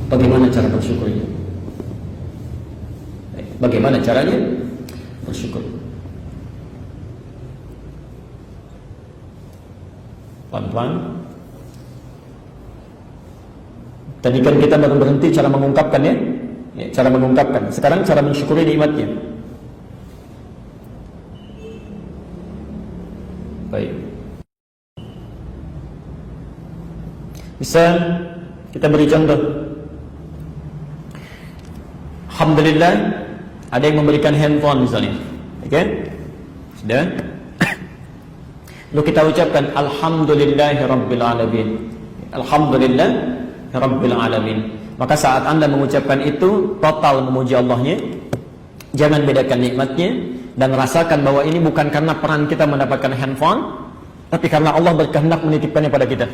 Bagaimana cara bersyukurnya? Bagaimana caranya bersyukur? Pelan-pelan. Tadi kan kita baru berhenti cara mengungkapkan ya, cara mengungkapkan. Sekarang cara mensyukuri nikmatnya. Baik. Bisa kita beri contoh. Alhamdulillah, ada yang memberikan handphone misalnya, oke? Sudah. Lalu kita ucapkan Alhamdulillahirabbil alamin. Alhamdulillah Rabbil alamin. Maka saat Anda mengucapkan itu, total memuji Allahnya. Jangan bedakan nikmatnya dan rasakan bahwa ini bukan karena peran kita mendapatkan handphone, tapi karena Allah berkehendak menitipkannya pada kita.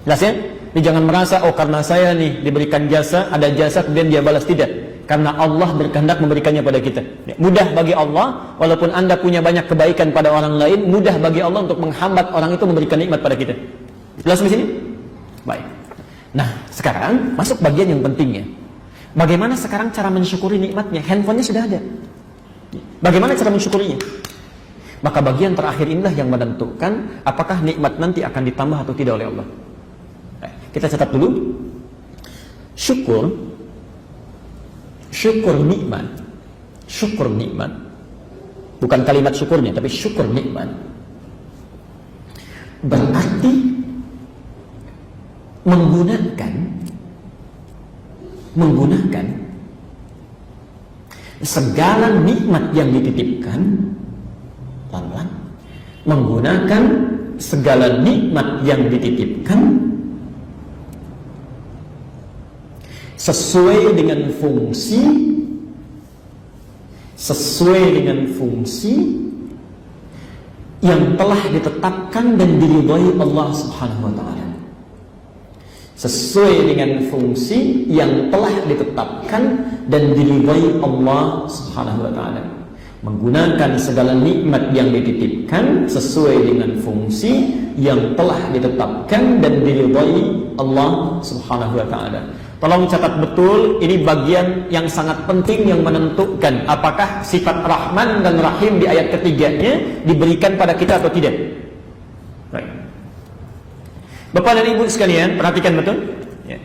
Jelas ya? Jadi jangan merasa, oh karena saya nih diberikan jasa, ada jasa kemudian dia balas. Tidak. Karena Allah berkehendak memberikannya pada kita. Mudah bagi Allah, walaupun Anda punya banyak kebaikan pada orang lain, mudah bagi Allah untuk menghambat orang itu memberikan nikmat pada kita. Jelas di sini? Baik. Nah, sekarang masuk bagian yang pentingnya. Bagaimana sekarang cara mensyukuri nikmatnya? Handphonenya sudah ada. Bagaimana cara mensyukurinya? Maka bagian terakhir inilah yang menentukan apakah nikmat nanti akan ditambah atau tidak oleh Allah. Kita catat dulu. Syukur nikmat. Bukan kalimat syukurnya, tapi syukur nikmat. Berarti menggunakan segala nikmat yang dititipkan, pelan-pelan, menggunakan segala nikmat yang dititipkan sesuai dengan fungsi yang telah ditetapkan dan diridhai Allah Subhanahu wa taala. Sesuai dengan fungsi yang telah ditetapkan dan diridhai Allah Subhanahu wa taala. Menggunakan segala nikmat yang dititipkan sesuai dengan fungsi yang telah ditetapkan dan diridhai Allah Subhanahu wa taala. Tolong catat betul, ini bagian yang sangat penting yang menentukan apakah sifat Rahman dan Rahim di ayat ketiganya diberikan pada kita atau tidak. Baik. Bapak dan Ibu sekalian, perhatikan betul. Ya.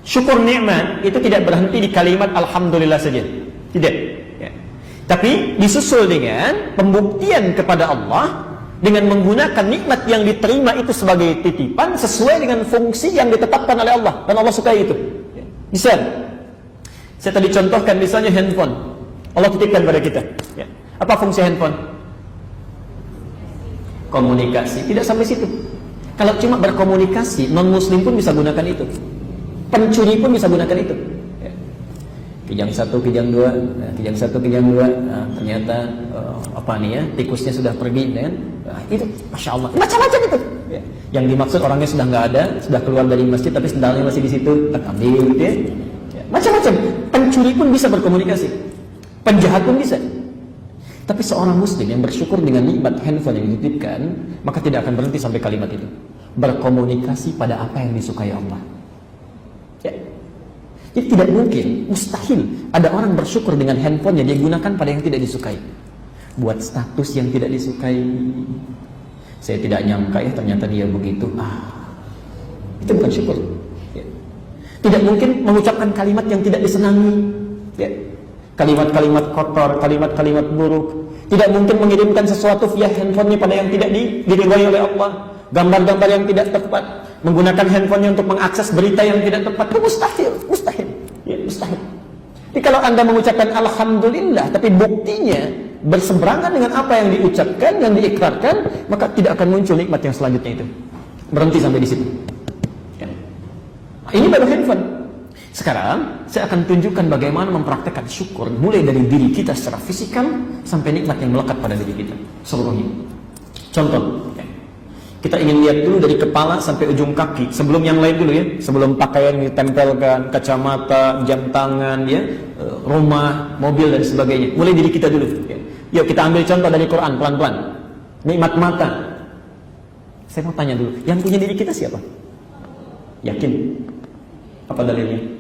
Syukur nikmat itu tidak berhenti di kalimat Alhamdulillah saja. Tidak. Ya. Tapi disusul dengan pembuktian kepada Allah dengan menggunakan nikmat yang diterima itu sebagai titipan sesuai dengan fungsi yang ditetapkan oleh Allah. Dan Allah sukai itu. Ya. Misal, saya tadi contohkan misalnya handphone. Allah titipkan pada kita. Ya. Apa fungsi handphone? Komunikasi. Tidak sampai situ. Kalau cuma berkomunikasi, non-muslim pun bisa gunakan itu. Pencuri pun bisa gunakan itu. Ya. Kijang 1, kijang 2, kijang 1, kijang 2. Nah, ternyata tikusnya sudah pergi, kan? Nah, itu Masya Allah. Macam-macam itu. Ya. Yang dimaksud orangnya sudah nggak ada, sudah keluar dari masjid, tapi sendalnya masih di situ, ambil, ya. Ya. Macam-macam. Pencuri pun bisa berkomunikasi. Penjahat pun bisa. Tapi seorang muslim yang bersyukur dengan nikmat handphone yang dititipkan, maka tidak akan berhenti sampai kalimat itu. Berkomunikasi pada apa yang disukai Allah. Ya. Jadi tidak mungkin, mustahil ada orang bersyukur dengan handphone yang dia gunakan pada yang tidak disukai. Buat status yang tidak disukai. Saya tidak nyangka ya ternyata dia begitu. Itu bukan syukur. Ya. Tidak mungkin mengucapkan kalimat yang tidak disenangi. Ya. Kalimat-kalimat kotor, kalimat-kalimat buruk. Tidak mungkin mengirimkan sesuatu via handphonenya pada yang tidak diridhai oleh Allah. Gambar-gambar yang tidak tepat. Menggunakan handphonenya untuk mengakses berita yang tidak tepat. Itu mustahil. Ya, mustahil. Jadi kalau Anda mengucapkan Alhamdulillah, tapi buktinya berseberangan dengan apa yang diucapkan, yang diikrarkan, maka tidak akan muncul nikmat yang selanjutnya itu. Berhenti sampai di situ. Ya. Ini baru handphone. Sekarang saya akan tunjukkan bagaimana mempraktekkan syukur mulai dari diri kita secara fisikal sampai nikmat yang melekat pada diri kita seluruhnya. Contoh, kita ingin lihat dulu dari kepala sampai ujung kaki. Sebelum yang lain dulu ya, sebelum pakaian ditempelkan, kacamata, jam tangan, ya, rumah, mobil dan sebagainya. Mulai diri kita dulu. Ya. Yuk kita ambil contoh dari Quran pelan-pelan. Nikmat mata. Saya mau tanya dulu, yang punya diri kita siapa? Yakin? Apa dalilnya?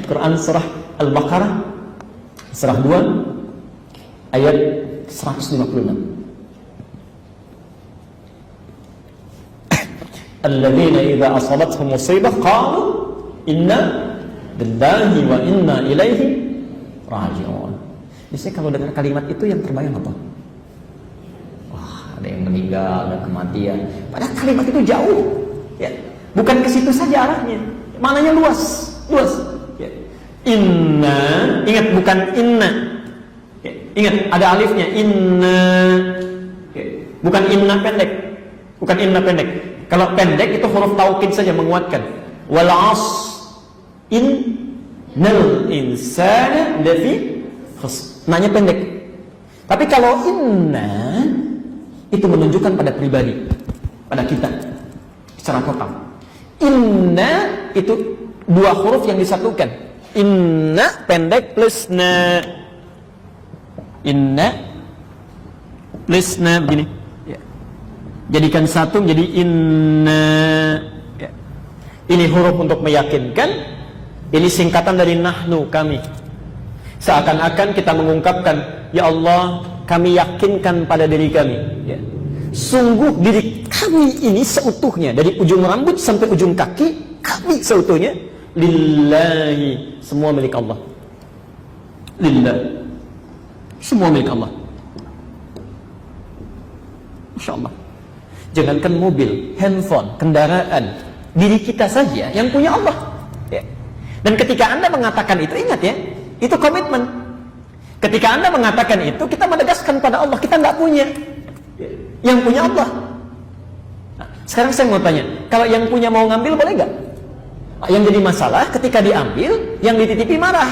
Quran surah Al-Baqarah surah 2 ayat 156. Alladzina idza asabatuhum musibah qalu inna lillahi wa inna ilaihi raji'un. Biasanya kalau dengar kalimat itu yang terbayang apa? Wah, ada yang meninggal, ada kematian. Padahal kalimat itu jauh. Ya. Bukan ke situ saja arahnya. Maknanya luas. Ya. Inna, ingat bukan inna. Ya. Ingat ada alifnya. Inna. Ya. Bukan inna pendek. Bukan inna pendek. Kalau pendek itu huruf taukid saja menguatkan. Wal 'as innal insana lafi khusr. Nanya pendek. Tapi kalau inna itu menunjukkan pada pribadi, pada kita secara total. Inna itu dua huruf yang disatukan. Inna pendek plus na. Inna plus na begini. Ya. Jadikan satu menjadi inna. Ya. Ini huruf untuk meyakinkan. Ini singkatan dari nahnu, kami. Seakan-akan kita mengungkapkan, ya Allah, kami yakinkan pada diri kami. Ya. Sungguh diri kami ini seutuhnya, dari ujung rambut sampai ujung kaki, kami seutuhnya lillahi, semua milik Allah. Lillah, semua milik Allah. Masya Allah. Jangankan mobil, handphone, kendaraan, diri kita saja yang punya Allah. Ya. Dan ketika Anda mengatakan itu, ingat ya, itu komitmen. Ketika Anda mengatakan itu, kita menegaskan pada Allah, kita nggak punya. Yang punya Allah. Nah, sekarang saya mau tanya, kalau yang punya mau ngambil boleh nggak? Yang jadi masalah ketika diambil, yang dititipi marah.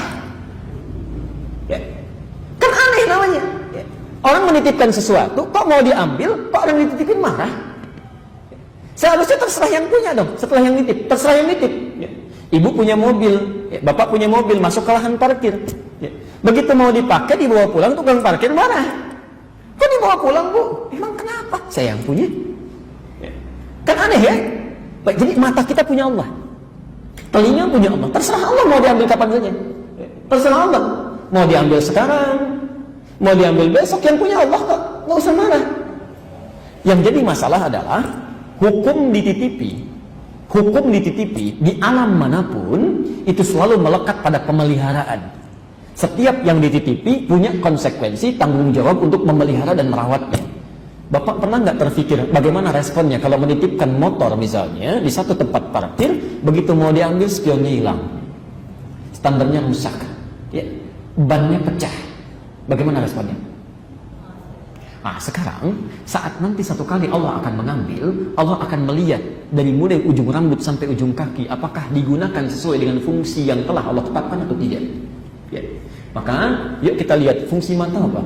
Ya. Kan aneh namanya. Ya. Orang menitipkan sesuatu, kok mau diambil, kok orang dititipin marah? Ya. Seharusnya terserah yang punya dong, setelah yang nitip, terserah yang nitip. Ya. Ibu punya mobil, ya, bapak punya mobil, masuk ke lahan parkir. Ya. Begitu mau dipakai, dibawa pulang, tukang parkir marah. Kok dibawa pulang, Bu? Emang kenapa? Saya yang punya. Ya. Kan aneh ya? Baik, jadi mata kita punya Allah, telinga punya Allah. Terserah Allah mau diambil kapan saja. Ya. Terserah Allah. Mau diambil sekarang, mau diambil besok, yang punya Allah kok. Nggak usah marah. Yang jadi masalah adalah hukum dititipi. Hukum dititipi di alam manapun itu selalu melekat pada pemeliharaan. Setiap yang dititipi punya konsekuensi, tanggung jawab untuk memelihara dan merawatnya. Bapak pernah nggak terpikir bagaimana responnya kalau menitipkan motor misalnya di satu tempat parkir, begitu mau diambil spionnya hilang, standarnya rusak, ya, bannya pecah, bagaimana responnya? Nah, sekarang saat nanti satu kali Allah akan mengambil, Allah akan melihat dari mulai ujung rambut sampai ujung kaki, apakah digunakan sesuai dengan fungsi yang telah Allah tetapkan atau tidak. Ya. Maka yuk kita lihat fungsi mata apa.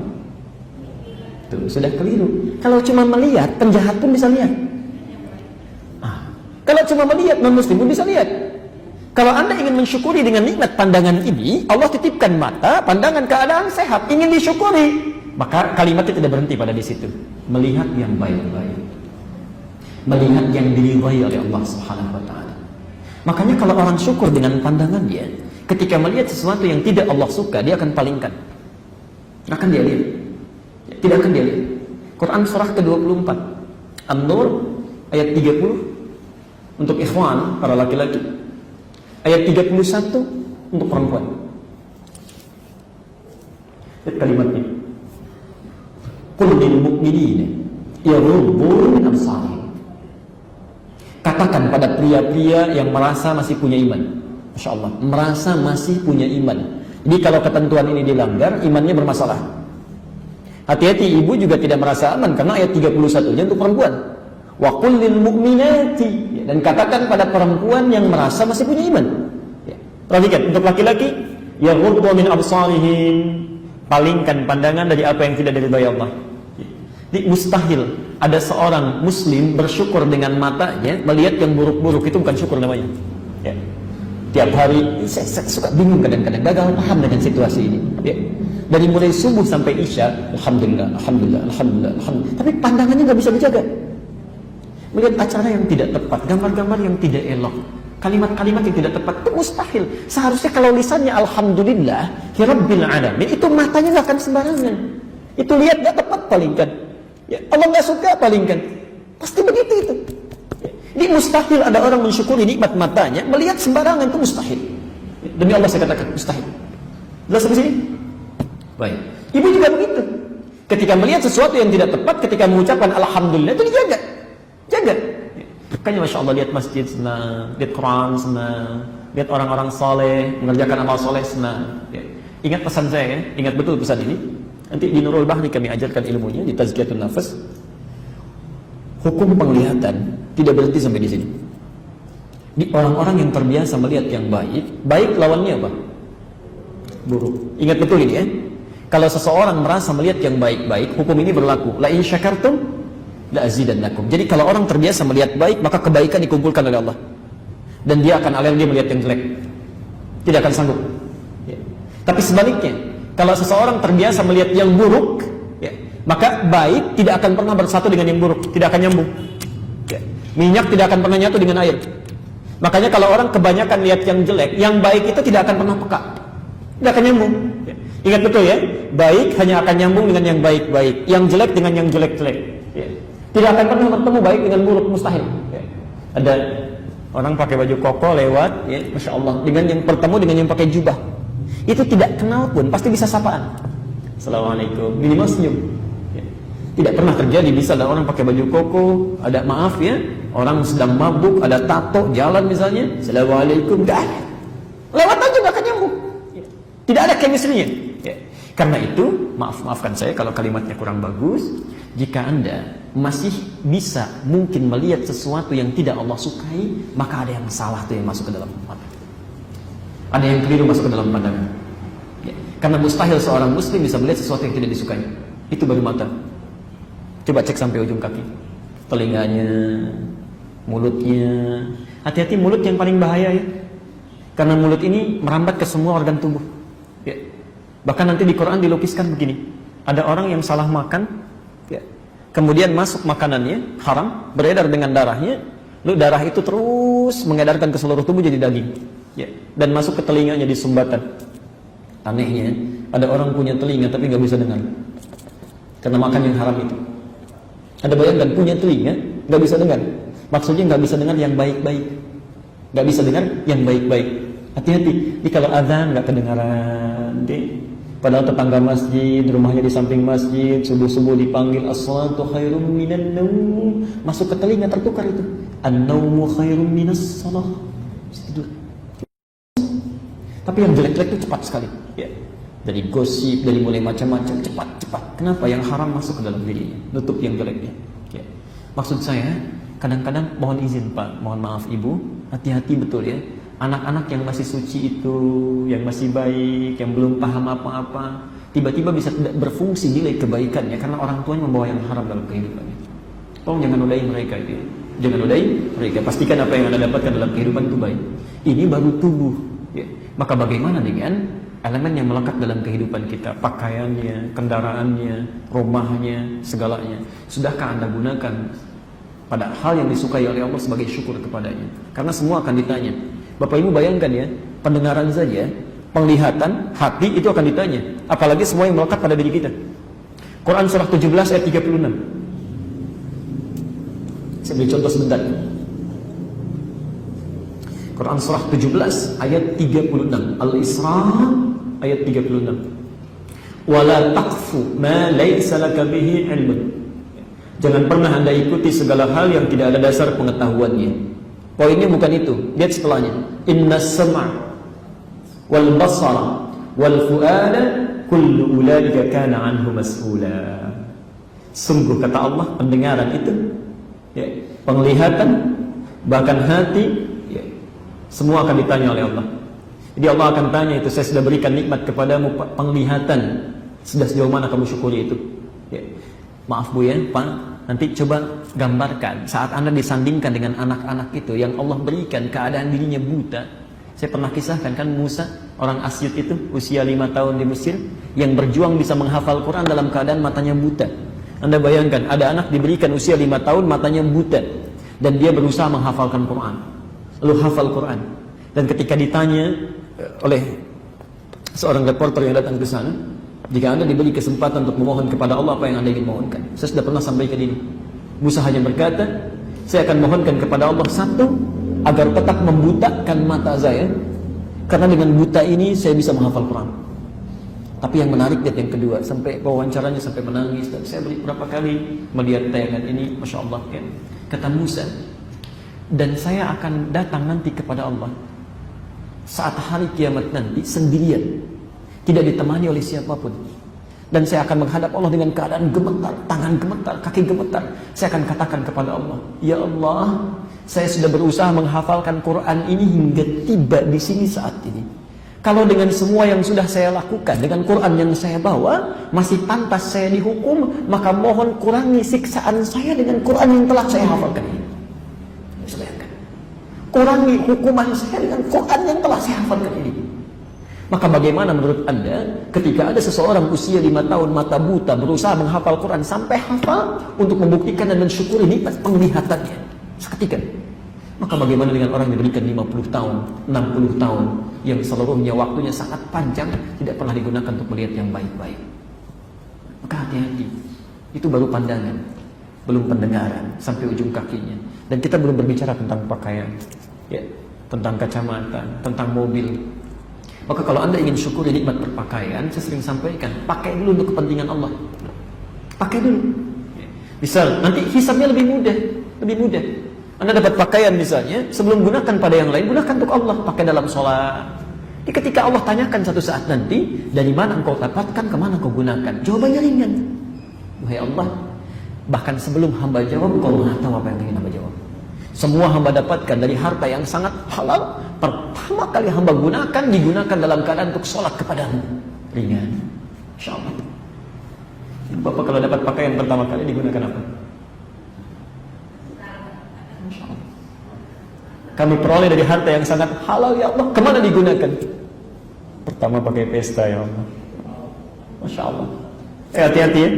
Tuh, sudah keliru. Kalau cuma melihat, penjahat pun bisa lihat. Kalau cuma melihat, non-muslim pun bisa lihat. Kalau Anda ingin mensyukuri dengan nikmat pandangan ini, Allah titipkan mata, pandangan, keadaan sehat, ingin disyukuri, maka kalimatnya tidak berhenti pada di situ. Melihat yang baik-baik, melihat yang diridhai oleh Allah Subhanahu wa taala. Makanya kalau orang syukur dengan pandangan dia, ketika melihat sesuatu yang tidak Allah suka, dia akan palingkan. Akan dia lihat. Tidak akan dia lihat. Quran surah ke-24 An-Nur ayat 30 untuk ikhwan para laki-laki, ayat 31 untuk perempuan. Lihat kalimatnya. Qul lil mu'minina yaghuddu min absarihim. Katakan pada pria-pria yang merasa masih punya iman. Masya Allah, merasa masih punya iman. Jadi kalau ketentuan ini dilanggar, imannya bermasalah. Hati-hati, ibu juga tidak merasa aman karena ayat 31-nya untuk perempuan. Wa qul lil mu'minati, dan katakan pada perempuan yang merasa masih punya iman. Ya. Perhatikan, untuk laki-laki, yaghuddu min absarihim, palingkan pandangan dari apa yang tidak diridhai Allah. Jadi mustahil ada seorang muslim bersyukur dengan matanya melihat yang buruk-buruk, itu bukan syukur namanya. Ya. Tiap hari saya suka bingung kadang-kadang, gagal paham dengan situasi ini. Ya. Dari mulai subuh sampai isya, alhamdulillah, alhamdulillah, alhamdulillah, alhamdulillah. Tapi pandangannya nggak bisa dijaga. Melihat acara yang tidak tepat, gambar-gambar yang tidak elok, Kalimat-kalimat yang tidak tepat itu mustahil. Seharusnya kalau lisannya alhamdulillah rabbil alamin, itu matanya nggak akan sembarangan. Itu lihat nggak tepat palingkan. Ya, Allah nggak suka palingkan. Pasti begitu itu. Ya. Ini mustahil ada orang mensyukuri nikmat matanya melihat sembarangan, itu mustahil. Ya, demi Allah saya katakan mustahil. Jelas sampai sini? Baik. Ibu juga begitu. Ketika melihat sesuatu yang tidak tepat, ketika mengucapkan alhamdulillah itu dijaga. Jaga. Makanya Masya Allah, lihat masjid senang, lihat Quran senang, lihat orang-orang soleh mengerjakan amal soleh senang. Ya. Ingat pesan saya, ya? Ingat betul pesan ini. Nanti di Nurul Bahri kami ajarkan ilmunya di Tazkiyatun Nafas. Hukum penglihatan tidak berhenti sampai di sini. Di orang-orang yang terbiasa melihat yang baik, baik lawannya apa? Buruk. Ingat betul ini ya. Kalau seseorang merasa melihat yang baik-baik, hukum ini berlaku. La in syakartum la azidannakum. Jadi kalau orang terbiasa melihat baik, maka kebaikan dikumpulkan oleh Allah. Dan dia akan alergi melihat yang jelek. Tidak akan sanggup. Ya. Tapi sebaliknya, kalau seseorang terbiasa melihat yang buruk, ya, maka baik tidak akan pernah bersatu dengan yang buruk, tidak akan nyambung. Ya. Minyak tidak akan pernah nyatu dengan air. Makanya kalau orang kebanyakan lihat yang jelek, yang baik itu tidak akan pernah peka. Tidak akan nyambung. Ya. Ingat betul ya, baik hanya akan nyambung dengan yang baik-baik, yang jelek dengan yang jelek-jelek. Ya. Tidak akan pernah bertemu baik dengan buruk, mustahil. Ya. Ada orang pakai baju koko lewat, ya, Masya Allah, dengan yang bertemu dengan yang pakai jubah. Itu tidak kenal pun, pasti bisa sapaan. Assalamualaikum, minimal senyum. Ya. Tidak pernah terjadi, bisa ada orang pakai baju koko, ada maaf ya, orang sedang mabuk, ada tato, jalan misalnya, Assalamualaikum, gak ada. Lewat aja gak akan nyambung. Ya. Tidak ada chemistry-nya. Ya. Karena itu, maafkan saya kalau kalimatnya kurang bagus. Jika Anda masih bisa mungkin melihat sesuatu yang tidak Allah sukai, maka ada yang salah tuh yang masuk ke dalam mata. Ada yang keliru masuk ke dalam pandangan. Ya. Karena mustahil seorang muslim bisa melihat sesuatu yang tidak disukai. Itu baru mata. Coba cek sampai ujung kaki. Telinganya, mulutnya. Hati-hati mulut yang paling bahaya ya. Karena mulut ini merambat ke semua organ tubuh. Ya. Bahkan nanti di Quran dilukiskan begini. Ada orang yang salah makan, ya. Kemudian masuk makanannya haram, beredar dengan darahnya, lalu darah itu terus mengedarkan ke seluruh tubuh jadi daging, ya. Dan masuk ke telinganya di sumbatan. Anehnya, ada orang punya telinga tapi nggak bisa dengar karena makan yang haram itu. Ada bayangkan punya telinga nggak bisa dengar, maksudnya nggak bisa dengar yang baik-baik, nggak bisa dengar yang baik-baik. Hati-hati, ini kalau azan nggak kedengaran, deh. Padahal tetangga masjid, rumahnya di samping masjid, subuh-subuh dipanggil as-salatu khairum minan naum, masuk ke telinga tertukar itu. An-naumu khairum minas salah. Tidur. Tapi yang jelek-jelek itu cepat sekali. Ya. Dari gosip, dari mulai macam-macam, cepat. Kenapa? Yang haram masuk ke dalam dirinya, nutup yang jeleknya. Ya. Maksud saya, kadang-kadang mohon izin Pak, mohon maaf Ibu, hati-hati betul ya. Anak-anak yang masih suci itu, yang masih baik, yang belum paham apa-apa, tiba-tiba bisa tidak berfungsi nilai kebaikannya karena orang tuanya membawa yang haram dalam kehidupannya. Tolong jangan nodai mereka itu ya. Jangan nodai mereka, pastikan apa yang Anda dapatkan dalam kehidupan itu baik. Ini baru tubuh ya. Maka bagaimana dengan elemen yang melekat dalam kehidupan kita, pakaiannya, kendaraannya, rumahnya, segalanya. Sudahkah Anda gunakan pada hal yang disukai oleh Allah sebagai syukur kepadanya? Karena semua akan ditanya. Bapak Ibu bayangkan ya, pendengaran saja, penglihatan, hati itu akan ditanya. Apalagi semua yang melekat pada diri kita. Quran surah 17 ayat 36. Saya beri contoh sebentar. Quran surah 17 ayat 36. Al-Isra ayat 36. Wala taqfu ma laysa laka bihi ilmun. Jangan pernah Anda ikuti segala hal yang tidak ada dasar pengetahuannya. Poinnya bukan itu, lihat setelahnya. Innas sam'a wal basara wal fu'ada kullu ulaika kana anhu mas'ula. Sungguh kata Allah, pendengaran itu, ya, penglihatan, bahkan hati, ya, semua akan ditanya oleh Allah. Jadi Allah akan tanya itu, saya sudah berikan nikmat kepadamu penglihatan, sudah sejauh mana kamu syukuri itu? Ya. Maaf Bu ya, Pak. Nanti coba gambarkan saat Anda disandingkan dengan anak-anak itu yang Allah berikan keadaan dirinya buta. Saya pernah kisahkan kan Musa, orang Asyut itu usia 5 tahun di Mesir yang berjuang bisa menghafal Quran dalam keadaan matanya buta. Anda bayangkan ada anak diberikan usia 5 tahun matanya buta dan dia berusaha menghafalkan Quran. lalu hafal Quran. Dan ketika ditanya oleh seorang reporter yang datang ke sana, jika Anda diberi kesempatan untuk memohon kepada Allah, apa yang Anda ingin mohonkan? Saya sudah pernah sampaikan ini. Musa hanya berkata, saya akan mohonkan kepada Allah, satu, agar tetap membutakan mata saya, karena dengan buta ini saya bisa menghafal Quran. Tapi yang menarik yang kedua, sampai wawancaranya sampai menangis, dan saya beberapa kali melihat tayangan ini, Masya Allah ya. Kata Musa, dan saya akan datang nanti kepada Allah saat hari kiamat nanti sendirian, tidak ditemani oleh siapapun. Dan saya akan menghadap Allah dengan keadaan gemetar, tangan gemetar, kaki gemetar. Saya akan katakan kepada Allah, ya Allah, saya sudah berusaha menghafalkan Quran ini hingga tiba di sini saat ini. Kalau dengan semua yang sudah saya lakukan, dengan Quran yang saya bawa, masih pantas saya dihukum, maka mohon kurangi siksaan saya dengan Quran yang telah saya hafalkan ini. Bayangkan, kurangi hukuman saya dengan Quran yang telah saya hafalkan ini. Maka bagaimana menurut Anda ketika ada seseorang usia 5 tahun mata buta berusaha menghafal Quran sampai hafal untuk membuktikan dan mensyukuri nikmat penglihatannya seketika? Maka bagaimana dengan orang yang diberikan 50 tahun, 60 tahun yang seluruhnya waktunya sangat panjang tidak pernah digunakan untuk melihat yang baik-baik? Maka hati-hati. Itu baru pandangan, belum pendengaran sampai ujung kakinya. Dan kita belum berbicara tentang pakaian, ya, tentang kacamata, tentang mobil. Maka kalau Anda ingin syukuri nikmat berpakaian, saya sering sampaikan, pakai dulu untuk kepentingan Allah. Pakai dulu. Misal, nanti hisabnya lebih mudah, lebih mudah. Anda dapat pakaian misalnya, sebelum gunakan pada yang lain, gunakan untuk Allah, pakai dalam sholat. Jadi ketika Allah tanyakan satu saat nanti, dari mana engkau dapatkan, kemana engkau gunakan? Jawabannya ringan. Wahai Allah, bahkan sebelum hamba jawab, engkau maha tahu apa yang ingin hamba jawab. Semua hamba dapatkan dari harta yang sangat halal, pertama kali hamba gunakan, digunakan dalam keadaan untuk sholat kepadamu. Ringan, insya Allah. Bapak kalau dapat pakaian pertama kali digunakan apa? Insya Allah. Kami peroleh dari harta yang sangat halal, ya Allah. Kemana digunakan? Pertama pakai pesta, ya Allah. Masya Allah. Hati-hati ya.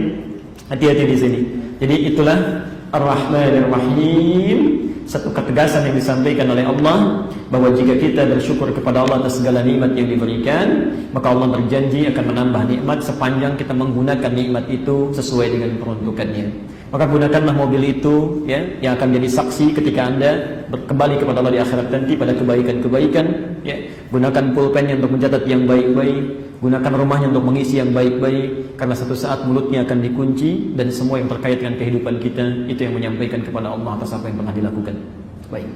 Hati-hati di sini. Jadi itulah Ar-Rahmanir-Rahim. Satu ketegasan yang disampaikan oleh Allah bahwa jika kita bersyukur kepada Allah atas segala nikmat yang diberikan, maka Allah berjanji akan menambah nikmat sepanjang kita menggunakan nikmat itu sesuai dengan peruntukannya. Maka gunakanlah mobil itu ya, yang akan jadi saksi ketika Anda kembali kepada Allah di akhirat nanti pada kebaikan-kebaikan ya. Gunakan pulpennya untuk mencatat yang baik-baik, gunakan rumahnya untuk mengisi yang baik-baik, karena satu saat mulutnya akan dikunci dan semua yang terkait dengan kehidupan kita itu yang menyampaikan kepada Allah atas apa yang pernah dilakukan. Baik.